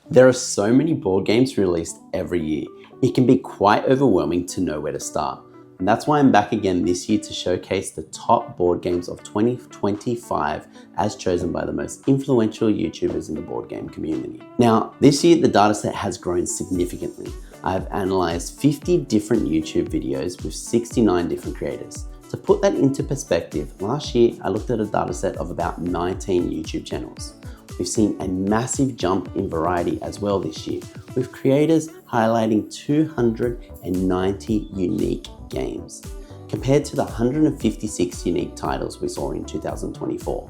There are so many board games released every year. It can be quite overwhelming to know where to start. And that's why I'm back again this year to showcase the top board games of 2025 as chosen by the most influential YouTubers in the board game community. Now, this year the dataset has grown significantly. I've analyzed 50 different YouTube videos with 69 different creators. To put that into perspective, last year I looked at a dataset of about 19 YouTube channels. We've seen a massive jump in variety as well this year, with creators highlighting 290 unique games, compared to the 156 unique titles we saw in 2024.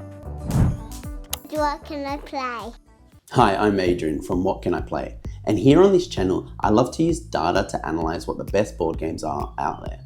What can I play? Hi, I'm Adrian from What Can I Play? And here on this channel, I love to use data to analyze what the best board games are out there.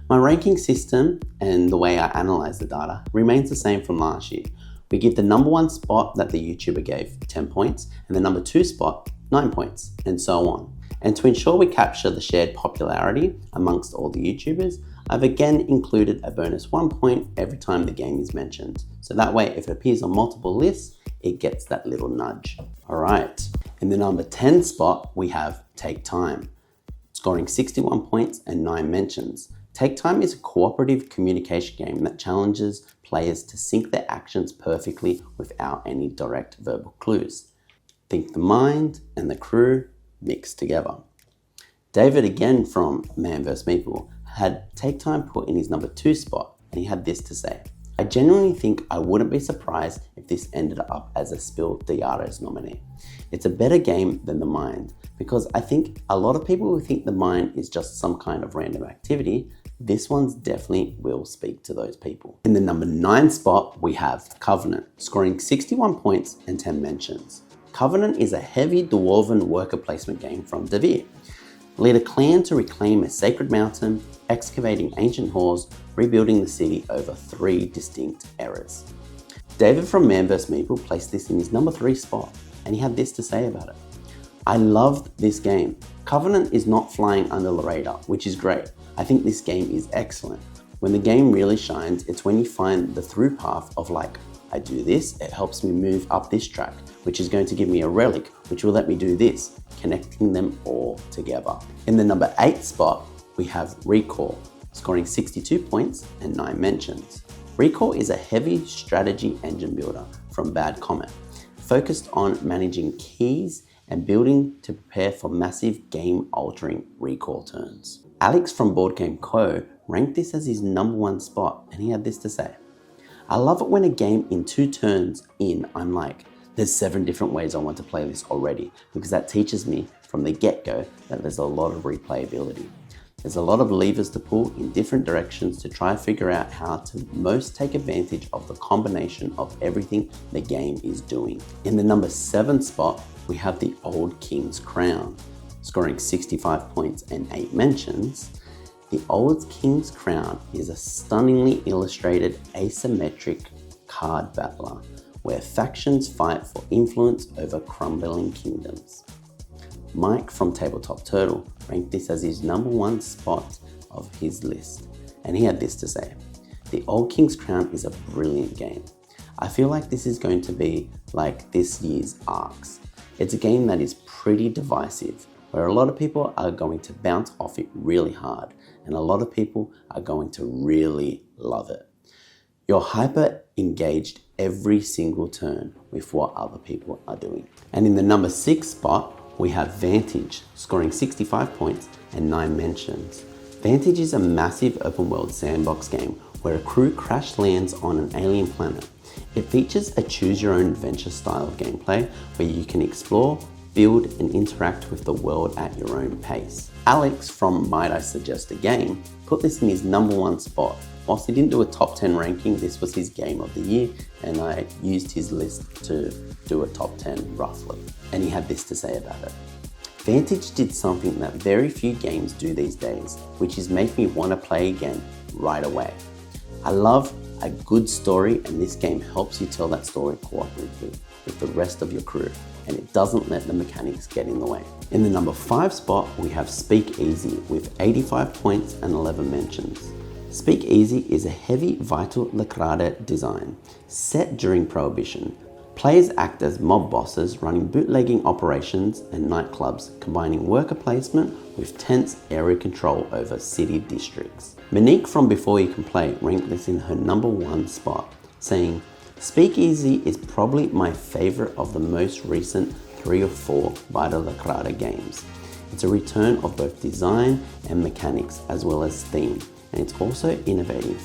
My ranking system and the way I analyze the data remains the same from last year. We give the number 1 spot that the YouTuber gave 10 points and the number 2 spot 9 points, and so on. And to ensure we capture the shared popularity amongst all the YouTubers, I've again included a bonus 1 point every time the game is mentioned. So that way, if it appears on multiple lists, it gets that little nudge. All right, in the number 10 spot, we have Take Time, scoring 61 points and 9 mentions. Take Time is a cooperative communication game that challenges players to sync their actions perfectly without any direct verbal clues. Think the mind and the crew mixed together. David, again from Man vs. Meeple, had Take Time put in his number 2 spot, and he had this to say: I genuinely think I wouldn't be surprised if this ended up as a Spill Diaros nominee. It's a better game than the mind, because I think a lot of people who think the mind is just some kind of random activity, this one's definitely will speak to those people. In the number 9 spot, we have Covenant, scoring 61 points and 10 mentions. Covenant is a heavy dwarven worker placement game from Devir. Lead a clan to reclaim a sacred mountain, excavating ancient halls, rebuilding the city over 3 distinct eras. David from Man vs. Meeple placed this in his number 3 spot, and he had this to say about it: I loved this game. Covenant is not flying under the radar, which is great. I think this game is excellent. When the game really shines, it's when you find the through path of like, I do this, it helps me move up this track, which is going to give me a relic, which will let me do this, connecting them all together. In the number 8 spot, we have Recall, scoring 62 points and 9 mentions. Recall is a heavy strategy engine builder from Bad Comet, focused on managing keys and building to prepare for massive game-altering recall turns. Alex from Board Game Co. ranked this as his number 1 spot, and he had this to say: I love it when a game in 2 turns in, I'm like, there's 7 different ways I want to play this already, because that teaches me from the get-go that there's a lot of replayability. There's a lot of levers to pull in different directions to try and figure out how to most take advantage of the combination of everything the game is doing. In the number 7 spot, we have the Old King's Crown, scoring 65 points and 8 mentions. The Old King's Crown is a stunningly illustrated asymmetric card battler where factions fight for influence over crumbling kingdoms. Mike from Tabletop Turtle ranked this as his number 1 spot of his list, and he had this to say: The Old King's Crown is a brilliant game. I feel like this is going to be like this year's Arcs. It's a game that is pretty divisive, where a lot of people are going to bounce off it really hard, and a lot of people are going to really love it. You're hyper engaged every single turn with what other people are doing. And in the number 6 spot, we have Vantage, scoring 65 points and 9 mentions. Vantage is a massive open world sandbox game where a crew crash lands on an alien planet. It features a choose your own adventure style of gameplay where you can explore, build and interact with the world at your own pace. Alex from Might I Suggest a Game put this in his number 1 spot. Whilst he didn't do a top 10 ranking, this was his game of the year, and I used his list to do a top 10 roughly. And he had this to say about it: Vantage did something that very few games do these days, which is make me want to play again right away. I love a good story, and this game helps you tell that story cooperatively with the rest of your crew, and it doesn't let the mechanics get in the way. In the number 5 spot, we have Speak Easy with 85 points and 11 mentions. Speak Easy is a heavy Vital Lacrade design set during Prohibition. Players act as mob bosses running bootlegging operations and nightclubs, combining worker placement with tense area control over city districts. Monique from Before You Can Play ranked this in her #1 spot, saying, "Speakeasy is probably my favorite of the most recent 3 or 4 Vita Lacrata games. It's a return of both design and mechanics as well as theme, and it's also innovative.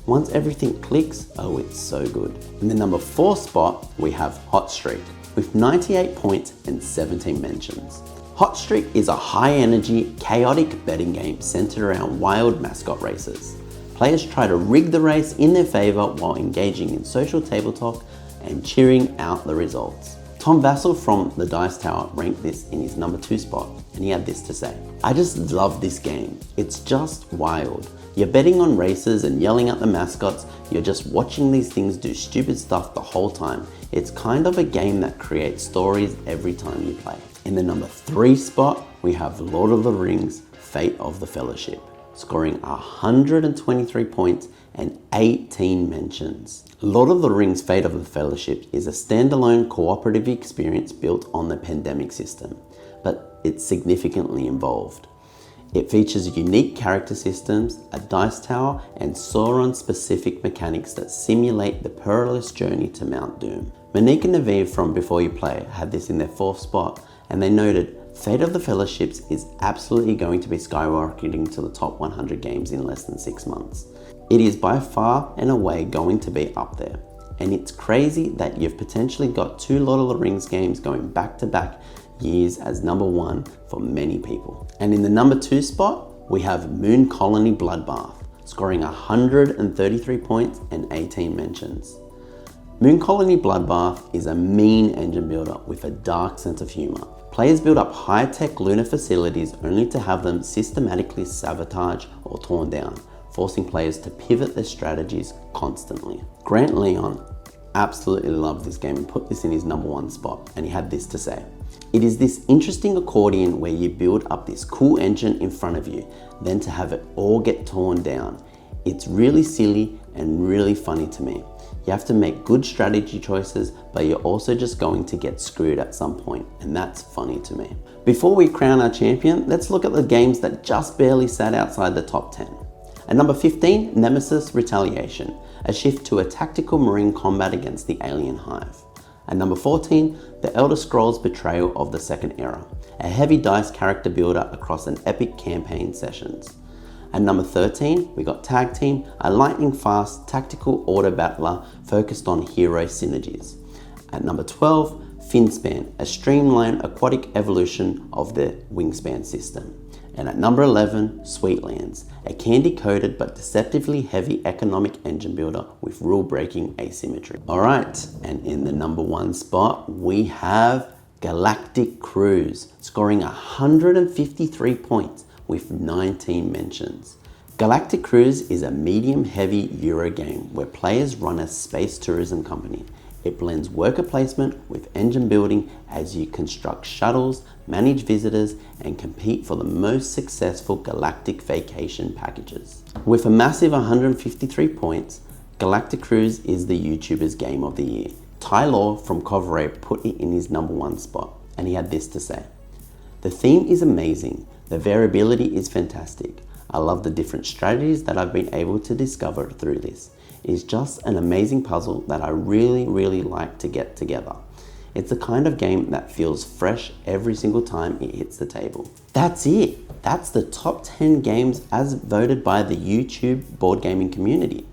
Once everything clicks, oh, it's so good." In the #4 spot, we have Hot Streak with 98 points and 17 mentions. Hot Streak is a high-energy, chaotic betting game centered around wild mascot races. Players try to rig the race in their favor while engaging in social table talk and cheering out the results. Tom Vassell from The Dice Tower ranked this in his #2 spot, and he had this to say, "I just love this game. It's just wild. You're betting on races and yelling at the mascots. You're just watching these things do stupid stuff the whole time. It's kind of a game that creates stories every time you play." In the #3 spot, we have Lord of the Rings, Fate of the Fellowship, scoring 123 points and 18 mentions. Lord of the Rings Fate of the Fellowship is a standalone cooperative experience built on the pandemic system, but it's significantly involved. It features unique character systems, a dice tower, and Sauron-specific mechanics that simulate the perilous journey to Mount Doom. Monique and Naveed from Before You Play had this in their 4th spot, and they noted, "Fate of the Fellowships is absolutely going to be skyrocketing to the top 100 games in less than 6 months. It is by far and away going to be up there. And it's crazy that you've potentially got 2 Lord of the Rings games going back to back years as #1 for many people." And in the #2 spot, we have Moon Colony Bloodbath, scoring 133 points and 18 mentions. Moon Colony Bloodbath is a mean engine builder with a dark sense of humor. Players build up high-tech lunar facilities only to have them systematically sabotaged or torn down, forcing players to pivot their strategies constantly. Grant Leon absolutely loved this game and put this in his #1 spot, and he had this to say, "It is this interesting accordion where you build up this cool engine in front of you, then to have it all get torn down. It's really silly and really funny to me. You have to make good strategy choices, but you're also just going to get screwed at some point, and that's funny to me." Before we crown our champion, let's look at the games that just barely sat outside the top 10. At number 15, Nemesis Retaliation, a shift to a tactical marine combat against the alien hive. At number 14, The Elder Scrolls Betrayal of the Second Era, a heavy dice character builder across an epic campaign sessions. At number 13, we got Tag Team, a lightning-fast tactical auto battler focused on hero synergies. At number 12, Finspan, a streamlined aquatic evolution of the Wingspan system. And at number 11, Sweetlands, a candy-coated but deceptively heavy economic engine builder with rule-breaking asymmetry. Alright, and in the #1 spot, we have Galactic Cruise, scoring 153 points with 19 mentions. Galactic Cruise is a medium-heavy Euro game where players run a space tourism company. It blends worker placement with engine building as you construct shuttles, manage visitors, and compete for the most successful galactic vacation packages. With a massive 153 points, Galactic Cruise is the YouTubers Game of the Year. Ty Law from Covray put it in his #1 spot, and he had this to say, "The theme is amazing. The variability is fantastic. I love the different strategies that I've been able to discover through this. It's just an amazing puzzle that I really like to get together. It's the kind of game that feels fresh every single time it hits the table." That's it. That's the top 10 games as voted by the YouTube board gaming community.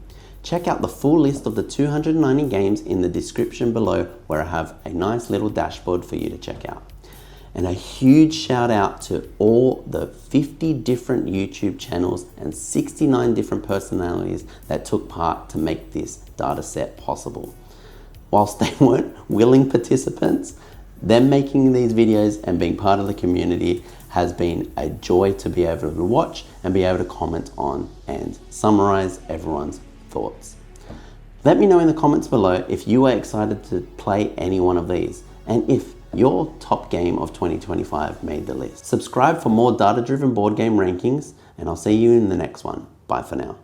Check out the full list of the 290 games in the description below, where I have a nice little dashboard for you to check out. And a huge shout out to all the 50 different YouTube channels and 69 different personalities that took part to make this data set possible. Whilst they weren't willing participants, them making these videos and being part of the community has been a joy to be able to watch and be able to comment on and summarize everyone's thoughts. Let me know in the comments below if you are excited to play any one of these, and if your top game of 2025 made the list. Subscribe for more data-driven board game rankings, and I'll see you in the next one. Bye for now.